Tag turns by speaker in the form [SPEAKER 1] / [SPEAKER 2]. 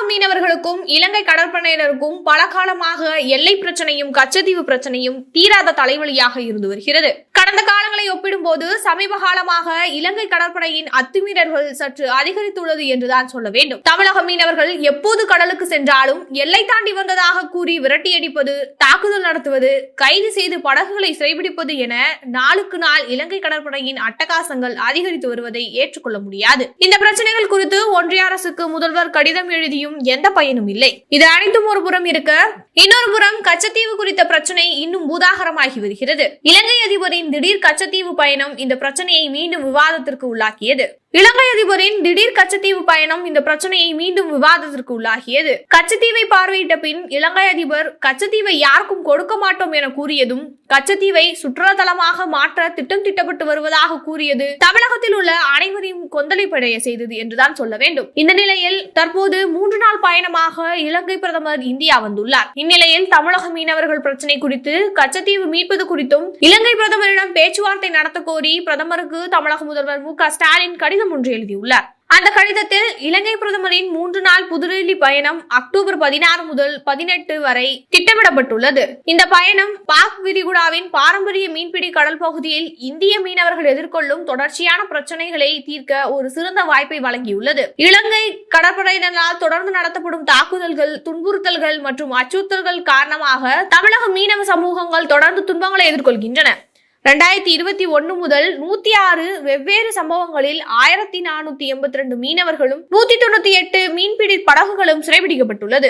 [SPEAKER 1] மீனவர்களுக்கும் இலங்கை கடற்படையினருக்கும் பல காலமாக எல்லை பிரச்சனையும் கச்சத்தீவு பிரச்சனையும் தீராத தலைவலியாக இருந்து வருகிறது. கடந்த காலங்களை ஒப்பிடும்போது சமீப காலமாக இலங்கை கடற்படையின் அத்துமீறல்கள் சற்று அதிகரித்துள்ளது என்றுதான் சொல்ல வேண்டும். தமிழக மீனவர்கள் எப்போது கடலுக்கு சென்றாலும் எல்லை தாண்டி வந்ததாக கூறி விரட்டியடிப்பது, தாக்குதல் நடத்துவது, கைது செய்து படகுகளை சிறைபிடிப்பது என நாளுக்கு நாள் இலங்கை கடற்படையின் அட்டகாசங்கள் அதிகரித்து வருவதை ஏற்றுக்கொள்ள முடியாது. இந்த பிரச்சனைகள் குறித்து ஒன்றிய அரசுக்கு முதல்வர் கடிதம் எழுதியும் எந்த பயனும் இல்லை. இது அனைத்தும் ஒரு புறம் இருக்க, இன்னொரு புறம் கச்சத்தீவு குறித்த பிரச்சனை இன்னும் பூதாகரமாகி வருகிறது. இலங்கை அதிபரின் திடீர் கச்சத்தீவு பயணம் இந்த பிரச்சனையை மீண்டும் விவாதத்திற்கு உள்ளாக்கியது. இலங்கை அதிபரின் திடீர் கச்சத்தீவு பயணம் இந்த பிரச்சனையை மீண்டும் விவாதத்திற்கு உள்ளாகியது. கச்சத்தீவை பார்வையிட்ட பின் இலங்கை அதிபர் கச்சத்தீவை யாருக்கும் கொடுக்க மாட்டோம் என கூறியதும், கச்சத்தீவை சுற்றுலா தலமாக மாற்ற திட்டம் திட்டப்பட்டு வருவதாக கூறியது தமிழகத்தில் உள்ள அனைவரையும் கொந்தளிப்படைய செய்தது என்றுதான் சொல்ல வேண்டும். இந்த நிலையில் தற்போது 3 நாள் பயணமாக இலங்கை பிரதமர் இந்தியா வந்துள்ளார். இந்நிலையில் தமிழக மீனவர்கள் பிரச்சனை குறித்து கச்சத்தீவு மீட்பது குறித்தும் இலங்கை பிரதமரிடம் பேச்சுவார்த்தை நடத்த கோரி பிரதமருக்கு தமிழக முதல்வர் மு.க. ஸ்டாலின் கடிதம் ஒன்று எழுதியுள்ளார். அந்த கடிதத்தில் இலங்கை பிரதமரின் 3 நாள் புதுடெல்லி பயணம் அக்டோபர் 16 முதல் 18 வரை திட்டமிடப்பட்டுள்ளது. இந்த பயணம் பாக் விரிகுடாவின் பாரம்பரிய மீன்பிடி கடல் பகுதியில் இந்திய மீனவர்கள் எதிர்கொள்ளும் தொடர்ச்சியான பிரச்சனைகளை தீர்க்க ஒரு சிறந்த வாய்ப்பை வழங்கியுள்ளது. இலங்கை கடற்படையினரால் தொடர்ந்து நடத்தப்படும் தாக்குதல்கள், துன்புறுத்தல்கள் மற்றும் அச்சுறுத்தல்கள் காரணமாக தமிழக மீனவ சமூகங்கள் தொடர்ந்து துன்பங்களை எதிர்கொள்கின்றன. 2021 முதல் 106 வெவ்வேறு சம்பவங்களில் 1482 மீனவர்களும் 198 மீன்பிடி படகுகளும் சிறைபிடிக்கப்பட்டுள்ளது.